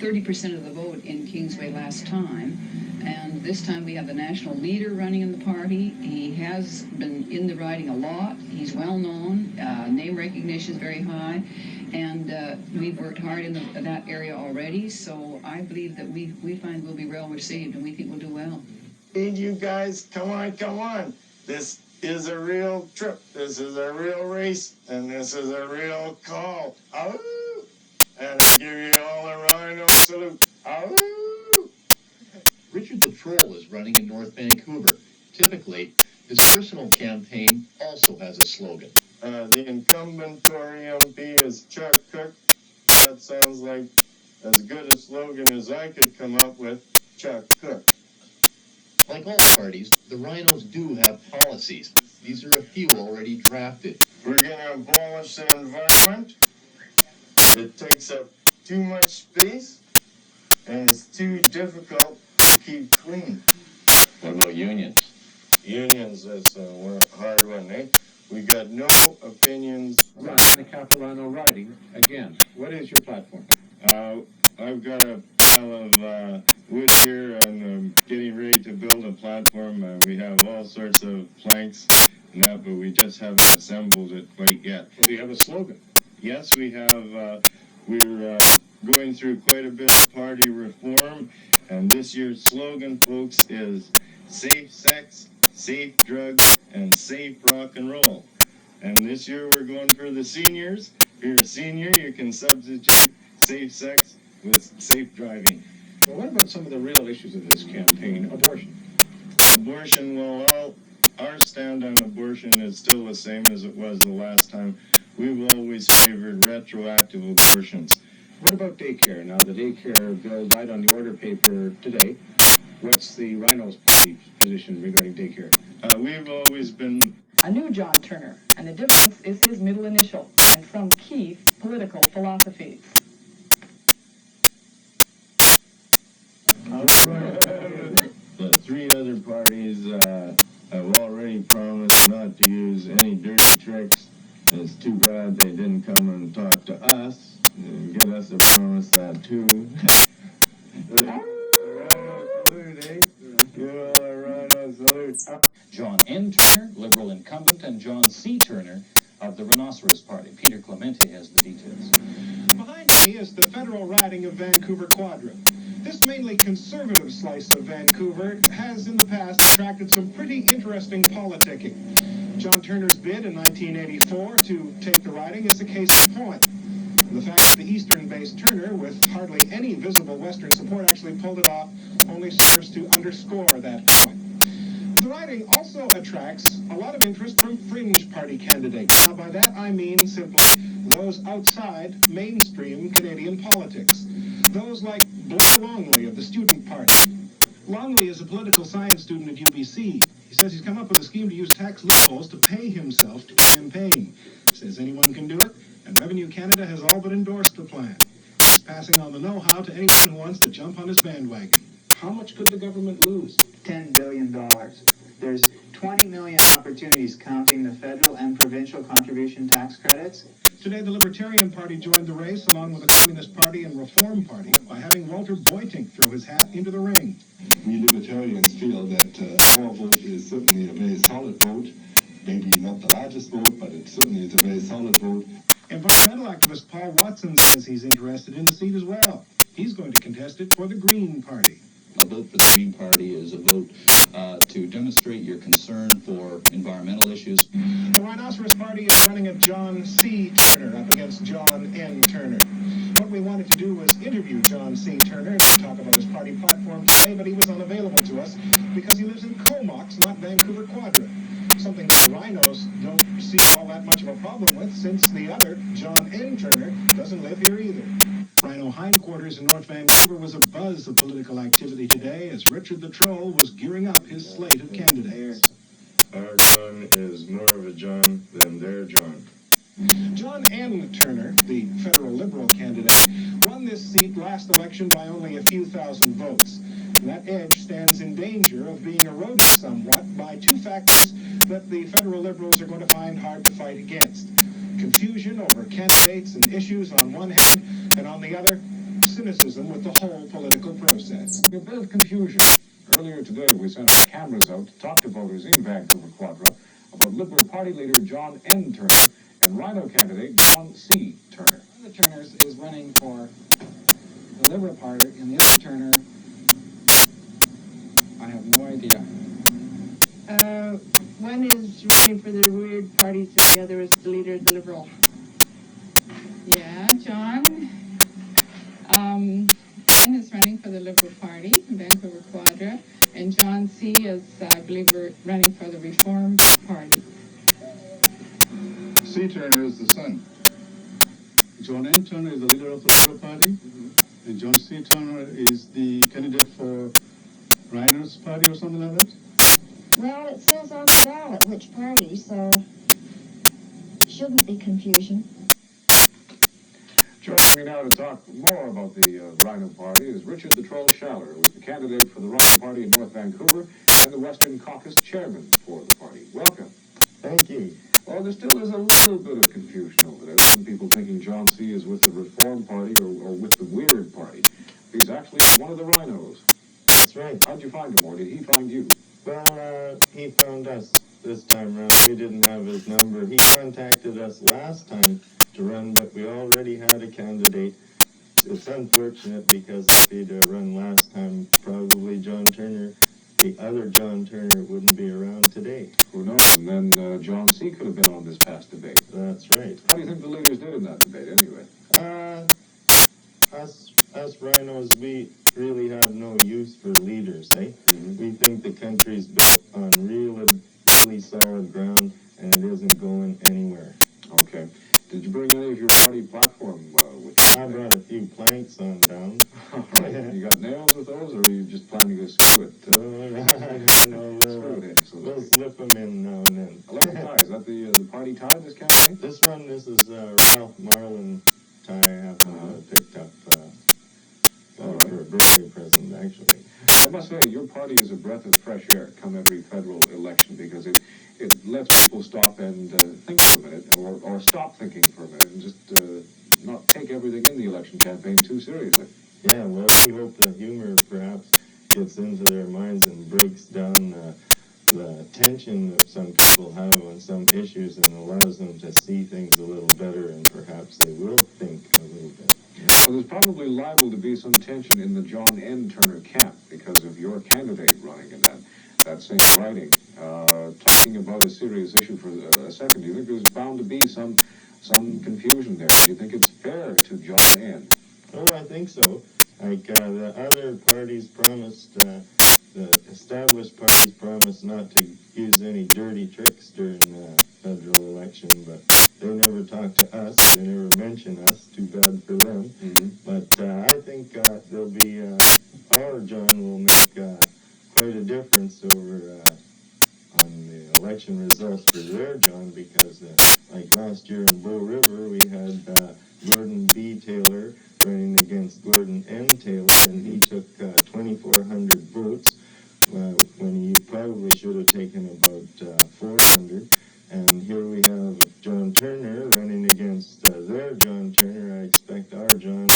30% of the vote in Kingsway last time. And this time we have the national leader running in the party. He has been in the riding a lot. He's well known. Name recognition is very high. And we've worked hard in that area already. So I believe that we find we'll be well received, and we think we'll do well. Need you guys, come on, come on. This is a real trip. This is a real race. And this is a real call. Ow! And I give you all a Rhino salute. Ow! Richard the Troll is running in North Vancouver. Typically, his personal campaign also has a slogan. The incumbent Tory MP is Chuck Cook. That sounds like as good a slogan as I could come up with. Chuck Cook. Like all parties, the Rhinos do have policies. These are a few already drafted. We're going to abolish the environment. It takes up too much space, and it's too difficult to keep clean. What about unions? Unions, that's a hard one, eh? We got no opinions. Right, the Capilano riding, again, what is your platform? I've got a pile of wood here, and I'm getting ready to build a platform. We have all sorts of planks and that, but we just haven't assembled it quite yet. Do you have a slogan? Yes, we have. We're going through quite a bit of party reform, and this year's slogan, folks, is safe sex, safe drugs, and safe rock and roll. And this year we're going for the seniors. If you're a senior, you can substitute safe sex with safe driving. Well, what about some of the real issues of this campaign? Abortion. Abortion, well, our stand on abortion is still the same as it was the last time. We've always favored retroactive abortions. What about daycare? Now, the daycare bill died on the order paper today. What's the Rhinos Party position regarding daycare? We've always been... I knew John Turner, and the difference is his middle initial and some key political philosophies. The three other parties have already promised not to use any dirty tricks. It's too bad they didn't come and talk to us and get us to promise that too. John N. Turner, Liberal incumbent, and John C. Turner of the Rhinoceros Party. Peter Clemente has the details. Behind me is the federal riding of Vancouver Quadra. This mainly conservative slice of Vancouver has in the past attracted some pretty interesting politicking. John Turner's bid in 1984 to take the riding is a case in point. The fact that the eastern-based Turner, with hardly any visible western support, actually pulled it off only serves to underscore that point. The riding also attracts a lot of interest from fringe party candidates. Now, by that I mean simply those outside mainstream Canadian politics. Those like Blair Longley of the Student Party. Longley is a political science student at UBC. He says he's come up with a scheme to use tax loopholes to pay himself to campaign. Says anyone can do it, and Revenue Canada has all but endorsed the plan. He's passing on the know-how to anyone who wants to jump on his bandwagon. How much could the government lose? $10 billion. There's 20 million opportunities counting the federal and provincial contribution tax credits. Today, the Libertarian Party joined the race along with the Communist Party and Reform Party by having Walter Boytink throw his hat into the ring. We Libertarians feel that our vote is certainly a very solid vote. Maybe not the largest vote, but it certainly is a very solid vote. Environmental activist Paul Watson says he's interested in the seat as well. He's going to contest it for the Green Party. A vote for the Green Party is a vote to demonstrate your concern for environmental issues. The Rhinoceros Party is running at John C. Turner up against John N. Turner. What we wanted to do was interview John C. Turner to talk about his party platform today, but he was unavailable to us because he lives in Comox, not Vancouver Quadra. Something that the Rhinos don't see all that much of a problem with, since the other, John N. Turner, doesn't live here either. Rhino headquarters in North Vancouver was a buzz of political activity today as Richard the Troll was gearing up his slate of candidates. Our John is more of a John than their John. John N. Turner, the federal Liberal candidate, won this seat last election by only a few thousand votes. And that edge stands in danger of being eroded somewhat by two factors that the federal Liberals are going to find hard to fight against. Confusion over candidates and issues on one hand, and on the other, cynicism with the whole political process. A bit of confusion. Earlier today, we sent our cameras out to talk to voters in Vancouver Quadra about Liberal Party leader John N. Turner and Rhino candidate John C. Turner. One of the Turners is running for the Liberal Party, and the other Turner, I have no idea. One is running for the weird parties, and the other is the leader of the Liberal. Yeah, John. John is running for the Liberal Party in Vancouver Quadra, and John C. is, I believe, running for the Reform Party. C. Turner is the son. John N. Turner is the leader of the Liberal Party, and John C. Turner is the candidate for Rhinoceros Party or something like that. Well, it says on the ballot which party, so shouldn't be confusion. Joining me now to talk more about the Rhino Party is Richard the Troll Schaller, who is the candidate for the Rhino Party in North Vancouver and the Western Caucus chairman for the party. Welcome. Thank you. Well, there still is a little bit of confusion over there. Some people thinking John C. is with the Reform Party or with the Weird Party. He's actually one of the Rhinos. That's right. How'd you find him, or did he find you? Well, he found us this time around. We didn't have his number. He contacted us last time to run, but we already had a candidate. It's unfortunate because if he'd run last time, probably John Turner, the other John Turner, wouldn't be around today. Who knows? And then John C. could have been on this past debate. That's right. How do you think the leaders did in that debate, anyway? Us rhinos, we really have no use for leaders, eh? We think the country's built on really solid ground, and it isn't going anywhere. Okay. Did you bring any of your party platform with you? I brought a few planks on down. All right. You got nails with those, or are you just planning to screw it? We'll slip them in now and then. 11 tie, is that the party tie this campaign? This is Ralph Marlin tie I happened to have picked up for a birthday present, actually. I must say, your party is a breath of fresh air come every federal election because it lets people stop and think for a minute, or stop thinking for a minute, and just not take everything in the election campaign too seriously. Yeah, well, we hope the humor perhaps gets into their minds and breaks down the tension that some people have on some issues and allows them to see things a little better, and perhaps they will think a little bit. Well, there's probably liable to be some tension in the John N. Turner camp because of your candidate running in that same writing. Talking about a serious issue for a second, do you think there's bound to be some confusion there? Do you think it's fair to John N.? Oh, I think so. Like the other parties promised, the established parties promised not to use any dirty tricks during the federal election, but they never talk to us. They never mention us. Too bad for them. But I think there'll be our John will make quite a difference over on the election results for their John, because like last year in Bow River, we had Gordon B. Taylor running against Gordon N. Taylor, and he took 2,400 votes when he probably should have taken about 400. And here we have John Turner running against their John Turner. I expect our John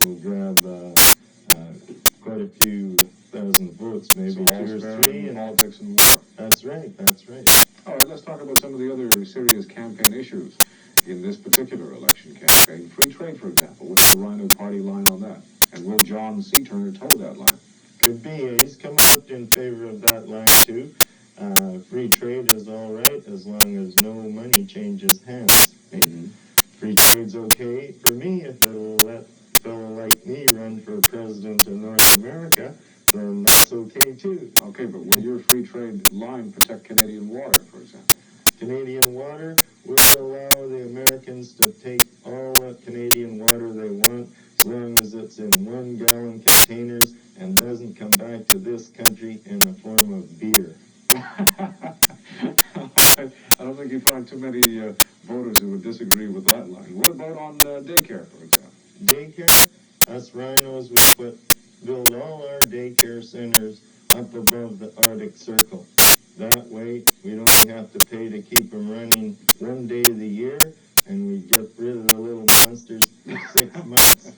will grab quite a few thousand votes, maybe so 2 or 3. And politics and more. That's right, that's right. All right, let's talk about some of the other serious campaign issues in this particular election campaign. Free trade, for example. What's the Rhino Party line on that? And will John C. Turner toe that line? Could be. He's come out in favor of that line, too. Free trade is all right as long as no money changes hands. Free trade's okay for me if it'll let a fellow like me run for president of North America. Then that's okay, too. Okay, but will your free trade line protect Canadian water, for example? Canadian water will allow the Americans to take all the Canadian water they want, as long as it's in 1-gallon containers and doesn't come back to this country in the form of beer. I don't think you find too many voters who would disagree with that line. What about on daycare, for example? Daycare? Us rhinos would build all our daycare centers up above the Arctic Circle. That way, we don't have to pay to keep them running one day of the year, and we get rid of the little monsters for 6 months.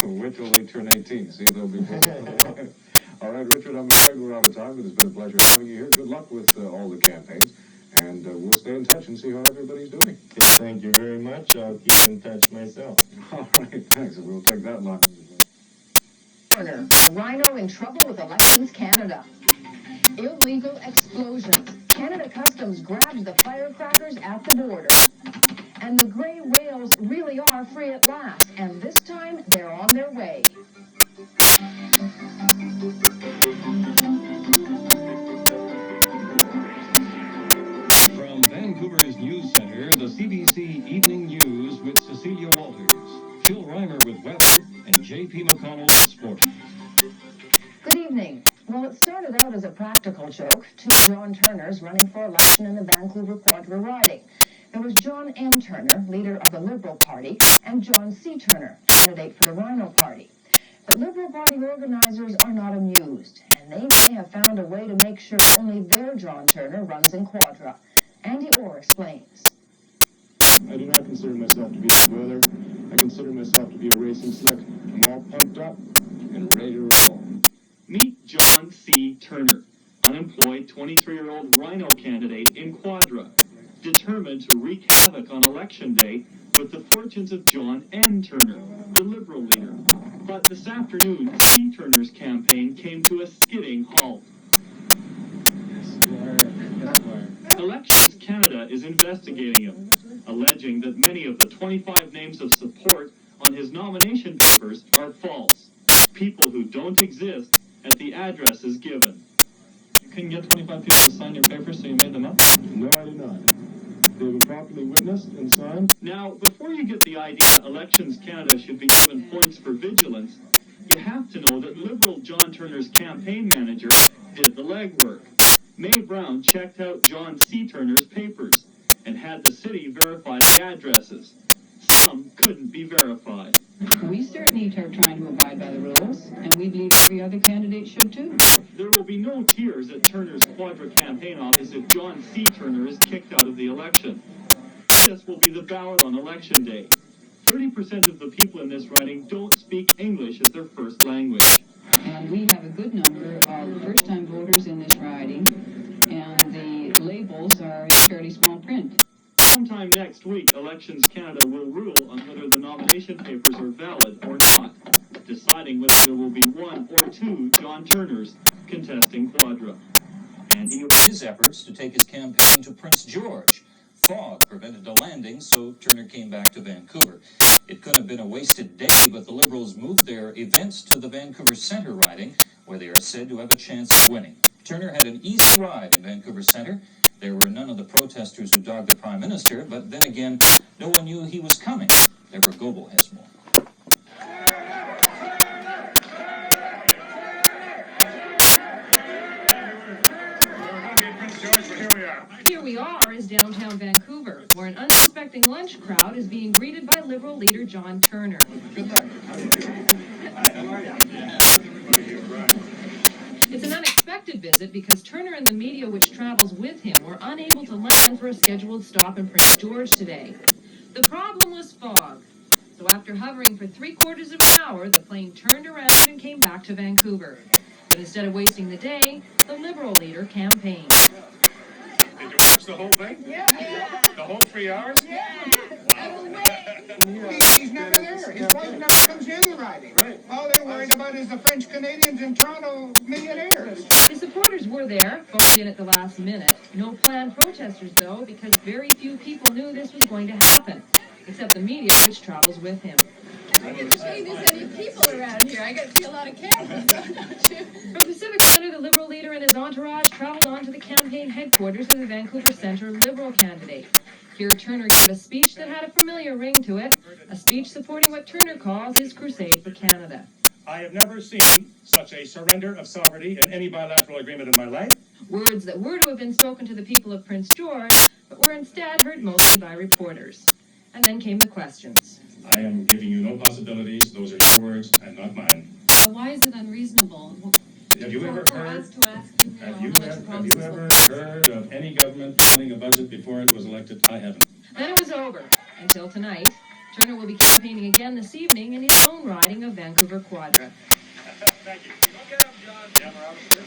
Wait till they turn 18. See, they'll be voting. All right, Richard, I'm afraid we're out of time, but it's been a pleasure having you here. Good luck with all the campaigns, and we'll stay in touch and see how everybody's doing. Thank you very much. I'll keep in touch myself. All right, thanks. We'll take that line. Turner, Rhino in trouble with Elections Canada. Illegal explosions. Canada Customs grabs the firecrackers at the border. And the gray whales really are free at last, and this time they're on their way. From Vancouver's News Center, the CBC Evening News with Cecilia Walters, Phil Reimer with weather, and J.P. McConnell with sport. Good evening. Well, it started out as a practical joke. Two John Turners running for election in the Vancouver Quadra riding. There was John M. Turner, leader of the Liberal Party, and John C. Turner, candidate for the Rhino Party. But Liberal Party organizers are not amused, and they may have found a way to make sure only their John Turner runs in Quadra. Andy Orr explains. I do not consider myself to be a spoiler. I consider myself to be a racing slick. I'm all pumped up and ready to roll. Meet John C. Turner, unemployed 23-year-old Rhino candidate in Quadra, determined to wreak havoc on Election Day with the fortunes of John N. Turner, the Liberal leader. But this afternoon, C. Turner's campaign came to a skidding halt. Elections Canada is investigating him, alleging that many of the 25 names of support on his nomination papers are false. People who don't exist at the addresses given. You couldn't get 25 people to sign your papers, so you made them up? No, I did not. They were properly witnessed and signed. Now, before you get the idea Elections Canada should be given points for vigilance, you have to know that Liberal John Turner's campaign manager did the legwork. Mae Brown checked out John C. Turner's papers and had the city verify the addresses. Some couldn't be verified. We certainly are trying to abide by the rules, and we believe every other candidate should too. There will be no tears at Turner's Quadra campaign office if John C. Turner is kicked out of the election. This will be the ballot on Election Day. 30% of the people in this riding don't speak English as their first language. And we have a good number of first-time voters in this riding, and the labels are in fairly small print. Sometime next week, Elections Canada will rule on whether the nomination papers are valid or not, deciding whether there will be one or two John Turners contesting Quadra. And he his efforts to take his campaign to Prince George. Fog prevented a landing, so Turner came back to Vancouver. It couldn't have been a wasted day, but the Liberals moved their events to the Vancouver Centre riding, where they are said to have a chance of winning. Turner had an easy ride in Vancouver Centre. There were none of the protesters who dogged the Prime Minister, but then again, no one knew he was coming. Deborah Goebel has more. Here we are is downtown Vancouver, where an unsuspecting lunch crowd is being greeted by Liberal leader John Turner. It's an unexpected visit because Turner and the media which travels with him were unable to land for a scheduled stop in Prince George today. The problem was fog. So after hovering for 3/4 of an hour, the plane turned around and came back to Vancouver. But instead of wasting the day, the Liberal leader campaigned. Did you watch the whole thing? Yeah. The whole 3 hours? Yeah. He's never there. His wife never comes near the riding. Right. All they're worried about is the French Canadians and Toronto millionaires. His supporters were there, phoned in at the last minute. No planned protesters, though, because very few people knew this was going to happen, except the media which travels with him. I get to see this many people around here. I got to see a lot of cameras, don't you? From Pacific Centre, the Liberal leader and his entourage traveled on to the campaign headquarters of the Vancouver Centre Liberal candidate. Here, Turner gave a speech that had a familiar ring to it, a speech supporting what Turner calls his crusade for Canada. I have never seen such a surrender of sovereignty in any bilateral agreement in my life. Words that were to have been spoken to the people of Prince George, but were instead heard mostly by reporters. And then came the questions. I am giving you no possibilities. Those are your words and not mine. Why is it unreasonable? Have you ever heard? Have you ever heard of any government planning a budget before it was elected? I haven't. Then it was over, until tonight. Turner will be campaigning again this evening in his own riding of Vancouver Quadra. Thank you. Okay, I'm John. Yeah, we're out of this.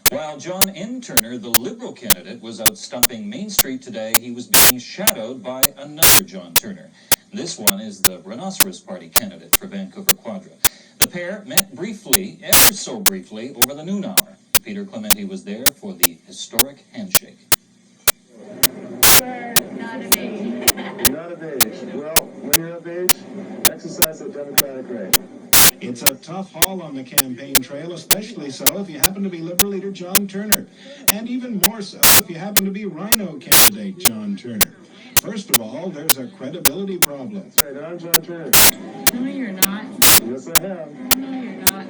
While John N. Turner, the Liberal candidate, was out stumping Main Street today, he was being shadowed by another John Turner. This one is the Rhinoceros Party candidate for Vancouver Quadra. The pair met briefly, ever so briefly, over the noon hour. Peter Clementi was there for the historic handshake. Not of age. Not of age. Well, when you're of age, exercise a democratic right. It's a tough haul on the campaign trail, especially so if you happen to be Liberal leader John Turner, and even more so if you happen to be Rhino candidate John Turner. First of all, there's a credibility problem. That's right, I'm John Turner. No, you're not. Yes, I am. No, you're not.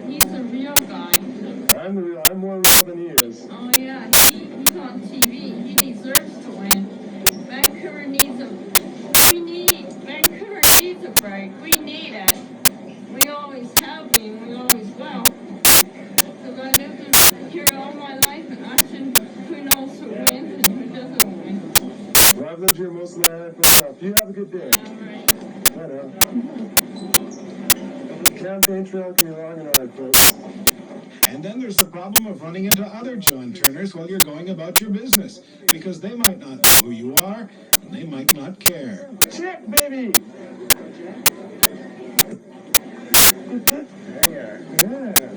He's a real guy. I'm more real than he is. Oh, yeah, he's on TV. He deserves to win. Vancouver needs a break. We need it. We always have been. We always will. Because I lived here all my life, and I shouldn't, who knows who wins and who doesn't win. Well, I've lived here most of my life myself. You have a good day. All right. I know. The campaign trail can be long and hard, folks. And then there's the problem of running into other John Turners while you're going about your business, because they might not know who you are, and they might not care. Check, baby! There you are. Yeah.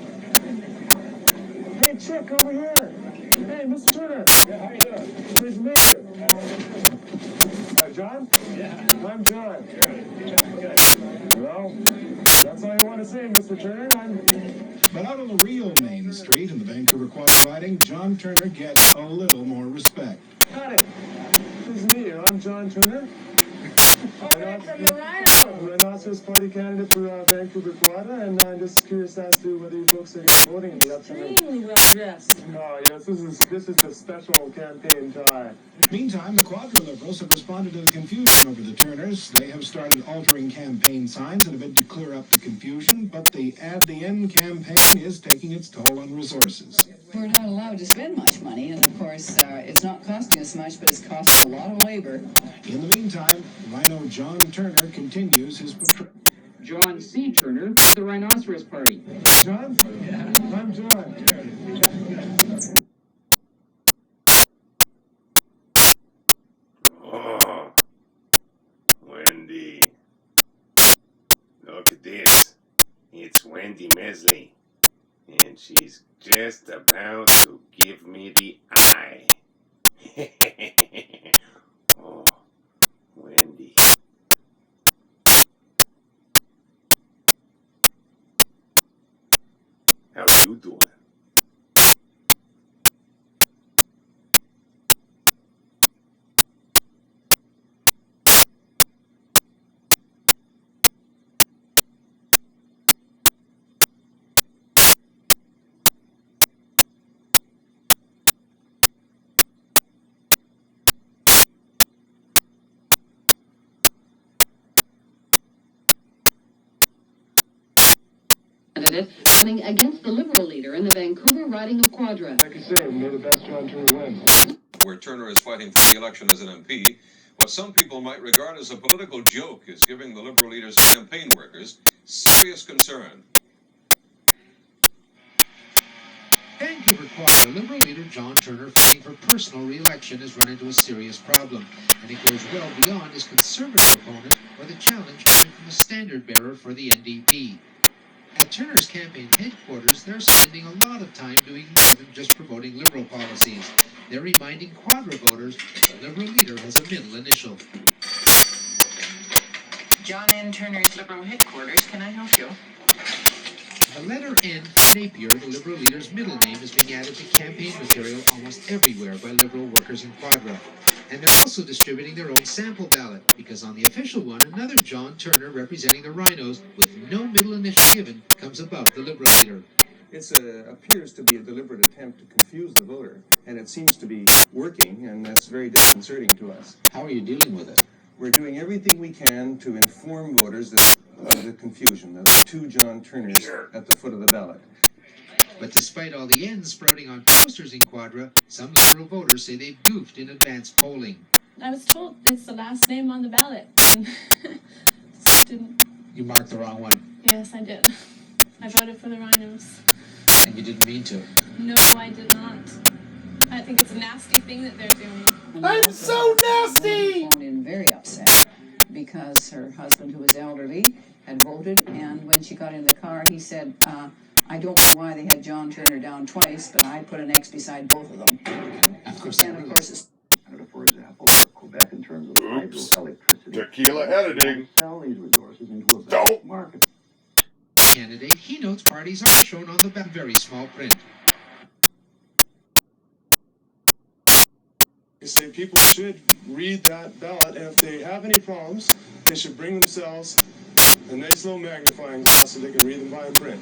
Hey, Chick, over here. Hey, Mr. Turner. Yeah, how you doing? Pleased to meet you. John? Yeah. I'm John. Good. Well, that's all you want to say, Mr. Turner. But out on the real Main Street in the Vancouver Quadra riding, John Turner gets a little more respect. Howdy. Pleased to meet you. I'm John Turner. Rhinoceros Party candidate for Vancouver Quadra, and I'm just curious as to whether you folks are voting in the upcoming. Extremely well dressed. Oh yes, this is the special campaign tie. Meantime, the Quadra Liberals have responded to the confusion over the Turners. They have started altering campaign signs in a bid to clear up the confusion, but the At the End campaign is taking its toll on resources. We're not allowed to spend much money, and of course, it's not costing us much, but it's costing a lot of labor. In the meantime, Rhino John Turner continues his patrol. John C. Turner, the Rhinoceros Party. John? Yeah. I'm John. Oh, Wendy. Look at this. It's Wendy Mesley. And she's just about to give me the eye. Oh, Wendy. How you doing? Candidate running against the Liberal leader in the Vancouver riding of Quadra. Like I say, may the best John Turner win. Where Turner is fighting for the election as an MP, what some people might regard as a political joke is giving the Liberal leader's campaign workers serious concern. Vancouver Quadra Liberal leader John Turner, fighting for personal re-election, has run into a serious problem, and it goes well beyond his Conservative opponent or the challenge coming from the standard-bearer for the NDP. At Turner's campaign headquarters, they're spending a lot of time doing more than just promoting Liberal policies. They're reminding Quadra voters that the Liberal leader has a middle initial. John N. Turner's Liberal headquarters. Can I help you? The letter N for Napier, the Liberal leader's middle name, is being added to campaign material almost everywhere by Liberal workers in Quadra. And they're also distributing their own sample ballot, because on the official one, another John Turner representing the Rhinos, with no middle initial given, comes above the Liberal leader. It appears to be a deliberate attempt to confuse the voter, and it seems to be working, and that's very disconcerting to us. How are you dealing with it? We're doing everything we can to inform voters of the confusion, that there are two John Turners at the foot of the ballot. But despite all the N's sprouting on posters in Quadra, some Liberal voters say they've goofed in advance polling. I was told it's the last name on the ballot. Didn't. You marked the wrong one. Yes, I did. I voted for the Rhinos. And you didn't mean to. No, I did not. I think it's a nasty thing that they're doing. I'm so nasty! Phoned in very upset because her husband, who was elderly, had voted, and when she got in the car, he said, I don't know why they had John Turner down twice, but I put an X beside both of them. Of course, and of course, it's for example, for Quebec in terms of hydroelectricity. Tequila editing. Sell these resources into a black market. Candidate, he notes parties are shown on the very small print. You say people should read that ballot, and if they have any problems, they should bring themselves a nice little magnifying glass so they can read them by print.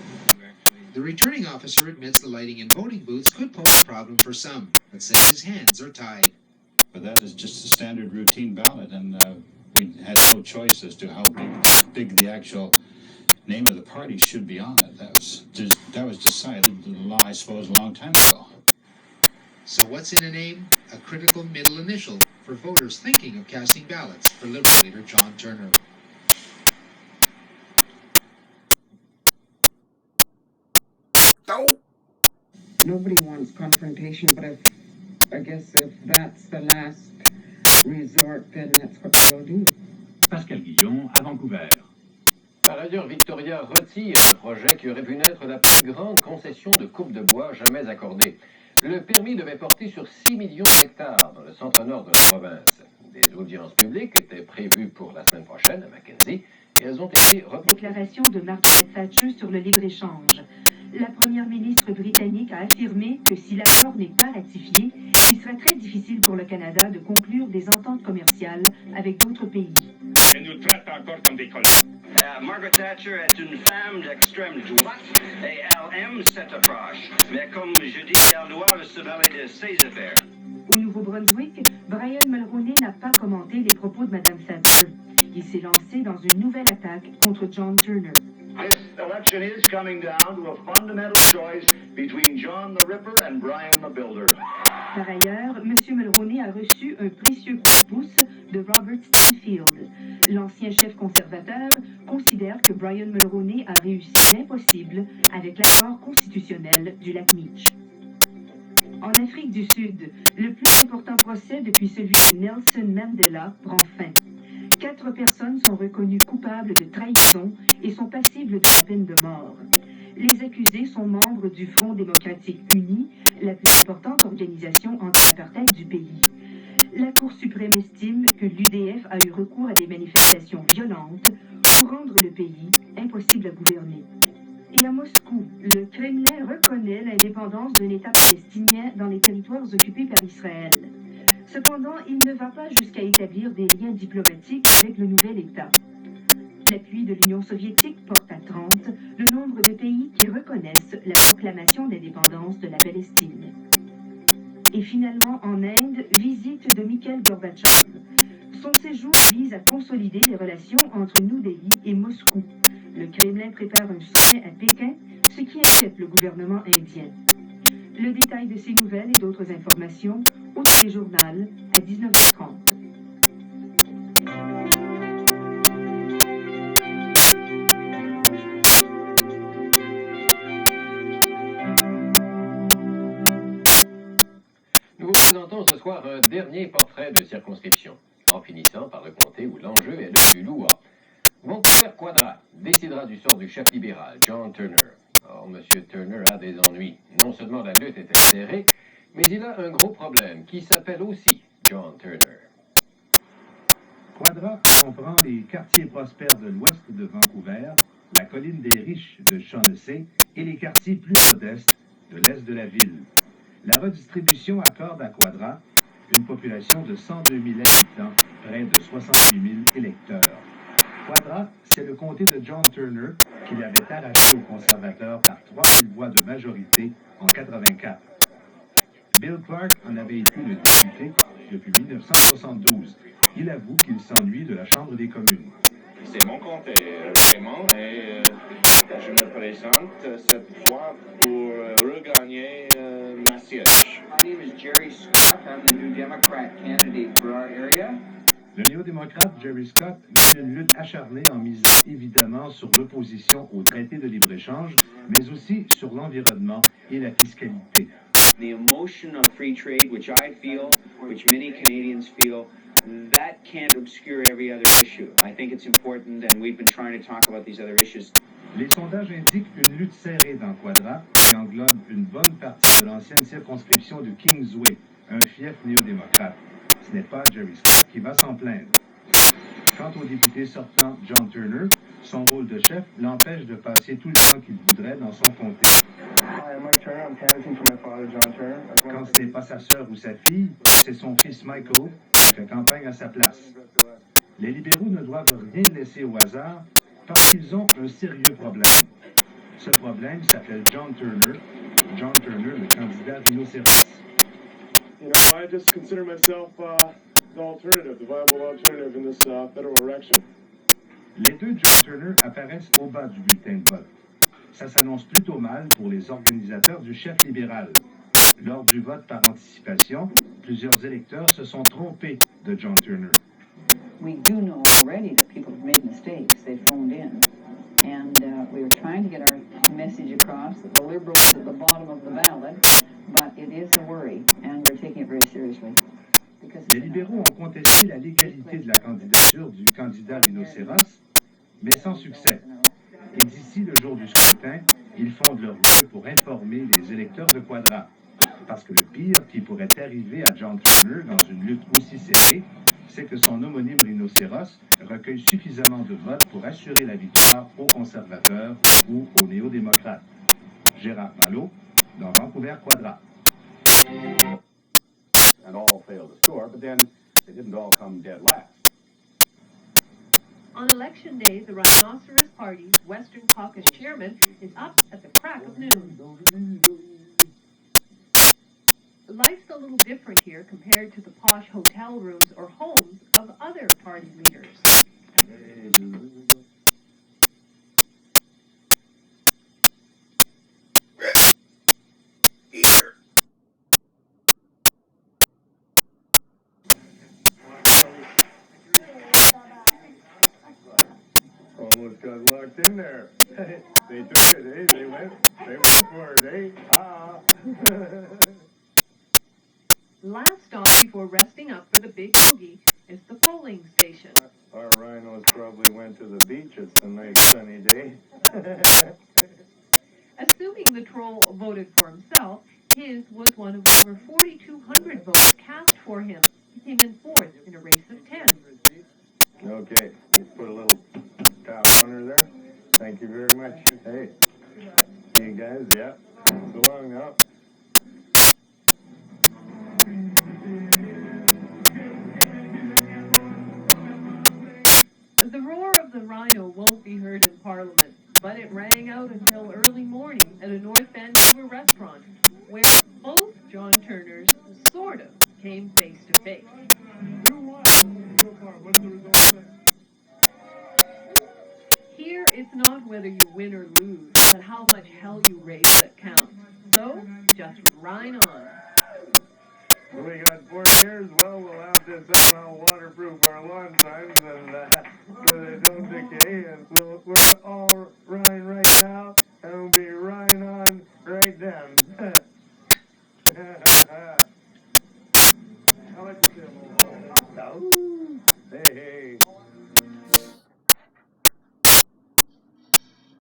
The returning officer admits the lighting in voting booths could pose a problem for some, but says his hands are tied. But that is just a standard routine ballot, and we had no choice as to how big the actual name of the party should be on it. That was decided, I suppose, a long time ago. So what's in a name? A critical middle initial for voters thinking of casting ballots for Liberal leader John Turner. Nobody wants confrontation, but I guess if that's the last resort, then that's what we'll do. Pascal Guillon à Vancouver. Par ailleurs, Victoria retire un projet qui aurait pu naître la plus grande concession de coupe de bois jamais accordée. Le permis devait porter sur 6 millions d'hectares dans le centre-nord de la province. Des audiences publiques étaient prévues pour la semaine prochaine à Mackenzie et elles ont été reportées. Déclaration de Margaret Thatcher sur le libre-échange. La première ministre britannique a affirmé que si l'accord n'est pas ratifié, il sera très difficile pour le Canada de conclure des ententes commerciales avec d'autres pays. Elle nous traite encore comme des colons. Margaret Thatcher est une femme d'extrême droite et elle aime cette approche. Mais comme je dis, elle doit se mêler de ses affaires. Au Nouveau-Brunswick, Brian Mulroney n'a pas commenté les propos de Mme Thatcher. Il s'est lancé dans une nouvelle attaque contre John Turner. This election is coming down to a fundamental choice between John the Ripper and Brian the Builder. Par ailleurs, M. Mulroney a reçu un précieux coup de pouce de Robert Stanfield. L'ancien chef conservateur considère que Brian Mulroney a réussi l'impossible avec l'accord constitutionnel du lac Meech. En Afrique du Sud, le plus important procès depuis celui de Nelson Mandela prend fin. 4 personnes sont reconnues coupables de trahison et sont passibles de la peine de mort. Les accusés sont membres du Front démocratique uni, la plus importante organisation anti-apartheid du pays. La Cour suprême estime que l'UDF a eu recours à des manifestations violentes pour rendre le pays impossible à gouverner. Et à Moscou, le Kremlin reconnaît l'indépendance d'un État palestinien dans les territoires occupés par Israël. Cependant, il ne va pas jusqu'à établir des liens diplomatiques avec le nouvel État. L'appui de l'Union soviétique porte à 30 le nombre de pays qui reconnaissent la proclamation d'indépendance de la Palestine. Et finalement, en Inde, visite de Mikhail Gorbatchev. Son séjour vise à consolider les relations entre New Delhi et Moscou. Le Kremlin prépare un sommet à Pékin, ce qui inquiète le gouvernement indien. Le détail de ces nouvelles et d'autres informations au téléjournal à 19h30. Nous vous présentons ce soir un dernier portrait de circonscription, en finissant par le comté où l'enjeu est le plus lourd. Vancouver Quadra décidera du sort du chef libéral, John Turner. Or, M. Turner a des ennuis. Non seulement la lutte est serrée, mais il a un gros problème qui s'appelle aussi John Turner. Quadra comprend les quartiers prospères de l'ouest de Vancouver, la colline des riches de Shaughnessy et les quartiers plus modestes de l'est de la ville. La redistribution accorde à Quadra une population de 102 000 habitants, près de 68 000 électeurs. Quadra, c'est le comté de John Turner qu'il avait arraché aux conservateurs par 3000 voix de majorité en 1984. Bill Clark en avait été le député depuis 1972. Il avoue qu'il s'ennuie de la Chambre des communes. C'est mon comté, vraiment, et je me présente cette fois pour regagner ma siège. My name is Jerry Scott. I'm the new Democrat candidate for our area. démocrate Jerry Scott mène une lutte acharnée en misant évidemment sur l'opposition au traité de libre-échange, mais aussi sur l'environnement et la fiscalité. The emotion of free trade, which I feel, which many Canadians feel, that can't obscure every other issue. I think it's important, and we've been trying to talk about these other issues. Les sondages indiquent une lutte serrée dans Quadra, qui englobe une bonne partie de l'ancienne circonscription de Kingsway, un fief néo-démocrate. Ce n'est pas Jerry Scott qui va s'en plaindre. Quant au député sortant John Turner, son rôle de chef l'empêche de passer tout le temps qu'il voudrait dans son comté. Hi, I'm Mike Turner. I'm canvassing for my father, John Turner. Quand ce n'est pas sa sœur ou sa fille, c'est son fils Michael qui fait campagne à sa place. Les libéraux ne doivent rien laisser au hasard parce qu'ils ont un sérieux problème. Ce problème s'appelle John Turner, le candidat Rhinoceros. You know, I just consider myself the alternative, the viable alternative in this federal election. Les deux John Turner apparaissent au bas du bulletin de vote. Ça s'annonce plutôt mal pour les organisateurs du chef libéral. Lors du vote par anticipation, plusieurs électeurs se sont trompés de John Turner. We do know already that people have made mistakes. They phoned in. And we are trying to get our message across that the Liberals are at the bottom of the ballot, but it is a worry, and we're taking it very seriously. Les libéraux ont contesté la légalité de la candidature du candidat Rhinoceros, mais sans succès. Et d'ici le jour du scrutin, ils fondent leur vœu pour informer les électeurs de Quadra. Parce que le pire qui pourrait arriver à John Turner dans une lutte aussi serrée, c'est que son homonyme Rhinoceros recueille suffisamment de votes pour assurer la victoire aux conservateurs ou aux néo-démocrates. Gérard Malo, dans Vancouver, Quadra. And all failed to score, but then they didn't all come dead last. On election day, the Rhinoceros Party's Western Caucus chairman is up at the crack of noon. Life's a little different here compared to the posh hotel rooms or homes of other party leaders. Almost got locked in there. They took it, eh? They went for it, eh? Ah. Last stop before resting up for the big boogie is the polling station. Our rhinos probably went to the beach. It's a nice sunny day. Assuming the troll voted for himself, his was one of over 4,200 votes cast for him. He came in fourth in a race of 10. Okay, just put a little tap on her there. Thank you very much. Hey, you guys, yeah. So long now. The roar of the rhino won't be heard in Parliament, but it rang out until early morning at a North Vancouver restaurant, where both John Turners sort of came face to face. Here, it's not whether you win or lose, but how much hell you raise that counts. So, just ride on. We got 4 years. Well, we'll have to somehow waterproof our lawn signs and so they don't decay. And we're all